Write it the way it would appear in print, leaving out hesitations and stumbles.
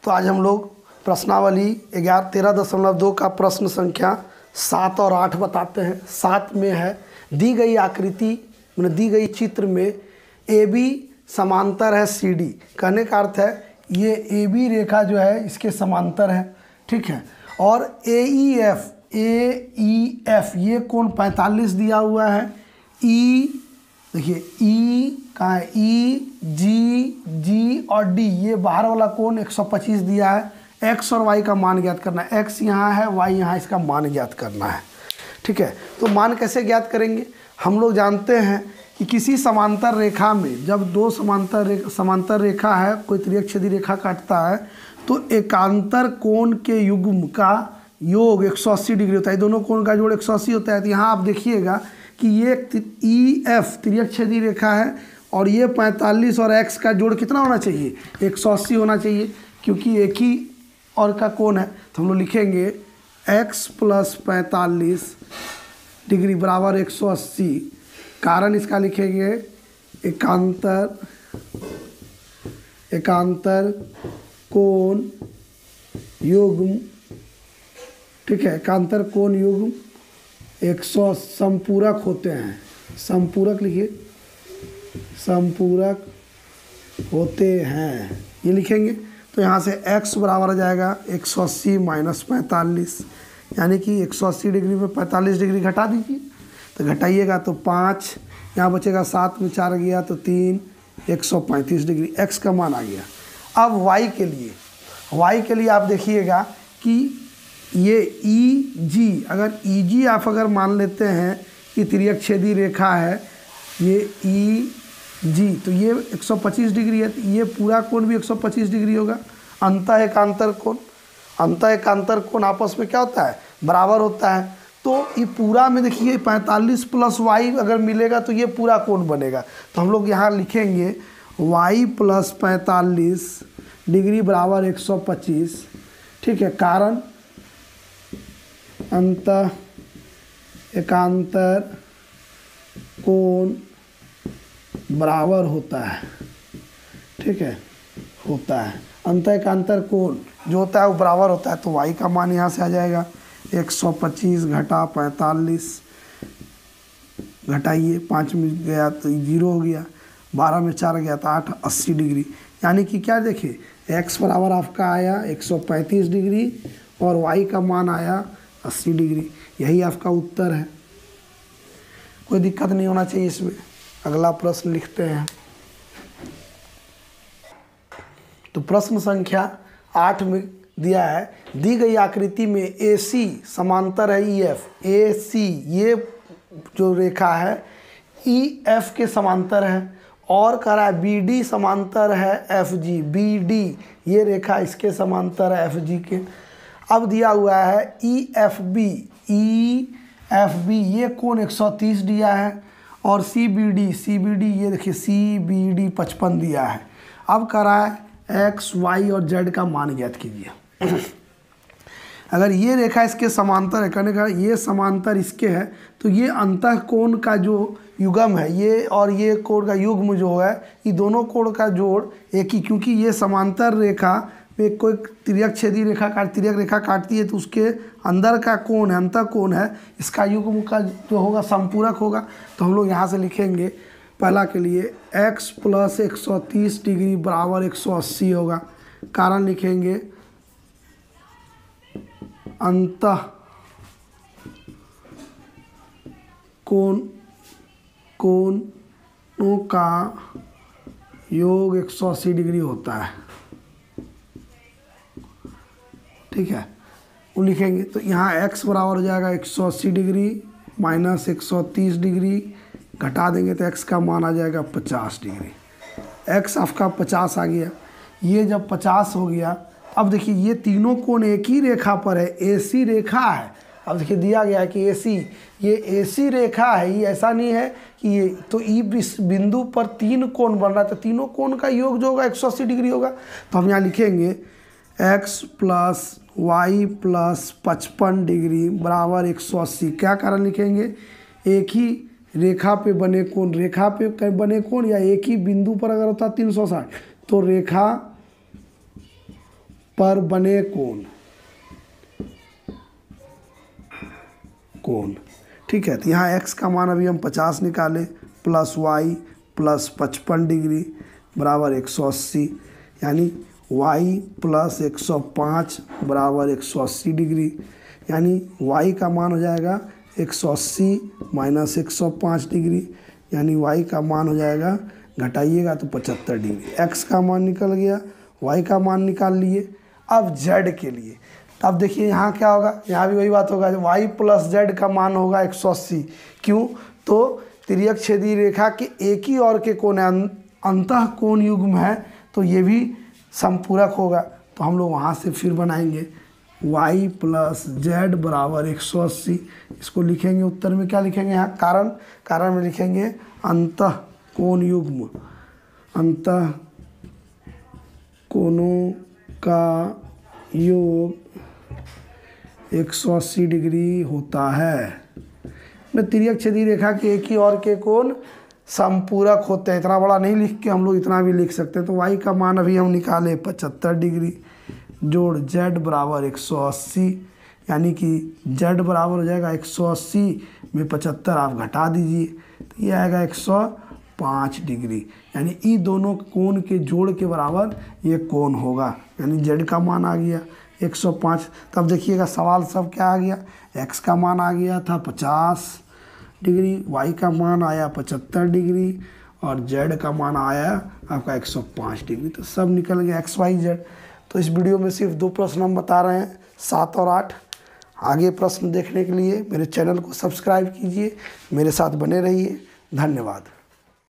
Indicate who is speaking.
Speaker 1: तो आज हम लोग प्रश्नावली 13.2 का प्रश्न संख्या 7 और 8 बताते हैं। 7 में है दी गई आकृति मतलब दी गई चित्र में AB समांतर है CD। कहने का अर्थ है ये AB रेखा जो है इसके समांतर है, ठीक है। और AEF ये कोण 45 दिया हुआ है। E देखिए E कहाँ है, E G और D ये बाहर वाला कोण 125 दिया है। X और Y का मान ज्ञात करना है। X यहाँ है, Y यहाँ, इसका मान ज्ञात करना है, ठीक है। तो मान कैसे ज्ञात करेंगे? हम लोग जानते हैं कि किसी समांतर रेखा में जब दो समांतर रेखा है, कोई त्रिअक्षीय रेखा काटता है तो एकांतर कोण के युग्म का योग 180 डिग्री होता है। दोनों कोण का जोड़ 180 होता है। तो यहाँ आप देखिएगा कि ये EF त्रिअक्षीय रेखा है और ये 45 और X का जोड़ कितना होना चाहिए? 180 होना चाहिए, क्योंकि एक ही और का कोण है। तो हम लोग लिखेंगे X + 45 डिग्री बराबर 180। कारण इसका लिखेंगे एकांतर कोण युग्म, ठीक है। एकांतर कोण युग्म 100 संपूरक होते हैं। संपूरक लिखिए, संपूरक होते हैं, ये लिखेंगे। तो यहाँ से x बराबर आ जाएगा 180 - 45, यानी कि 180 डिग्री में 45 डिग्री घटा दीजिए। तो घटाइएगा तो 5, यहाँ बचेगा 7 में 4 गया तो 3, 135 डिग्री x का मान आ गया। अब y के लिए आप देखिएगा कि ये EG, अगर EG आप अगर मान लेते हैं कि त्रिअक्षीय रेखा है, ये EG तो ये 125 डिग्री है। तो ये पूरा कोण भी 125 डिग्री होगा। अंतः एकांतर कोण आपस में क्या होता है? बराबर होता है। तो ये पूरा में देखिए 45 + y अगर मिलेगा तो ये पूरा कोण बनेगा। तो हम लोग यहाँ लिखेंगे y + 45 डिग्री बराबर 125, ठीक है। कारण अंतः एकांतर कोण बराबर होता है, ठीक है, होता है। अंतः एकांतर कोण जो होता है वो बराबर होता है। तो y का मान यहाँ से आ जाएगा 125 घटा 45, घटाइए 5 में गया तो 0 हो गया, 12 में 4 गया तो 8, 80 डिग्री। यानी कि क्या देखिए x बराबर आपका आया 135 डिग्री और y का मान आया 80 डिग्री। यही आपका उत्तर है। कोई दिक्कत नहीं होना चाहिए इसमें। अगला प्रश्न लिखते हैं। तो प्रश्न संख्या 8 में दिया है दी गई आकृति में AC समांतर है EF। AC ये जो रेखा है EF के समांतर है, और कह रहा है BD समांतर है FG। BD ये रेखा इसके समांतर है FG के। अब दिया हुआ है EFB ये कोण 130 दिया है, और CBD ये देखिए CBD 55 दिया है। अब कह रहा है X, Y और Z का मान ज्ञात कीजिए। अगर ये रेखा इसके समांतर है, कहने का ये समांतर इसके है, तो ये अंतः कोण का जो युग्म है, ये और ये कोण का युग्म जो है, ये दोनों कोण का जोड़ एक ही, क्योंकि ये समांतर रेखा में कोई त्रिअक्षीय रेखा काटती है तो उसके अंदर का कोण है, अंतः कोण है, इसका युग्म का जो होगा संपूरक होगा। तो हम लोग यहाँ से लिखेंगे पहला के लिए x + 130 डिग्री बराबर 180 होगा। कारण लिखेंगे अंतः कोणों का योग 180 डिग्री होता है, ठीक है, वो लिखेंगे। तो यहाँ x बराबर हो जाएगा 180 डिग्री - 130 डिग्री, घटा देंगे तो x का मान आ जाएगा 50 डिग्री। x आपका 50 आ गया। ये जब 50 हो गया, अब देखिए ये तीनों कोण एक ही रेखा पर है, AC रेखा है। अब देखिए दिया गया है कि AC ये AC रेखा है, ये ऐसा नहीं है कि ये तो E बिंदु पर 3 कोण बन रहा है, तो तीनों कोण का योग जो होगा 180 डिग्री होगा। तो हम यहाँ लिखेंगे x + y + 55 डिग्री बराबर 180। क्या कारण लिखेंगे? एक ही रेखा पे बने कोण या एक ही बिंदु पर अगर होता 360, तो रेखा पर बने कोण, ठीक है। तो यहाँ x का मान अभी हम 50 निकाले, प्लस y प्लस 55 डिग्री बराबर 180, यानी y प्लस 105 बराबर 180 डिग्री, यानी y का मान हो जाएगा 180 माइनस 105 डिग्री, यानी y का मान हो जाएगा, घटाइएगा तो 75 डिग्री। x का मान निकल गया, y का मान निकाल लिए। अब z के लिए, तो अब देखिए यहाँ क्या होगा, यहाँ भी वही बात होगा, y प्लस z का मान होगा 180। क्यों? तो तिर्यक छेदी रेखा के एक ही और के कोण है, अंतः कोण युग्म है, तो ये भी समपूरक होगा। तो हम लोग वहाँ से फिर बनाएंगे y प्लस जेड बराबर 180। इसको लिखेंगे, उत्तर में क्या लिखेंगे, यहाँ कारण में लिखेंगे अंतः कोण युग्म, अंतः कोणों का योग 180 डिग्री होता है। तिर्यक छेदी रेखा के एक ही और के कोण समपूरक होते हैं। इतना बड़ा नहीं लिख के हम लोग इतना भी लिख सकते हैं। तो y का मान अभी हम निकाले 75 डिग्री जोड़ z बराबर 180, यानी कि z बराबर हो जाएगा 180 में 75 आप घटा दीजिए, तो ये आएगा 105 डिग्री, यानी ये दोनों कोण के जोड़ के बराबर ये कोण होगा, यानी z का मान आ गया 105। तब देखिएगा सवाल सब क्या आ गया, x का मान आ गया था 50 डिग्री, y का मान आया 75 डिग्री और z का मान आया आपका 105 डिग्री। तो सब निकल गया x, y, z। तो इस वीडियो में सिर्फ 2 प्रश्न हम बता रहे हैं, 7 और 8। आगे प्रश्न देखने के लिए मेरे चैनल को सब्सक्राइब कीजिए, मेरे साथ बने रहिए। धन्यवाद।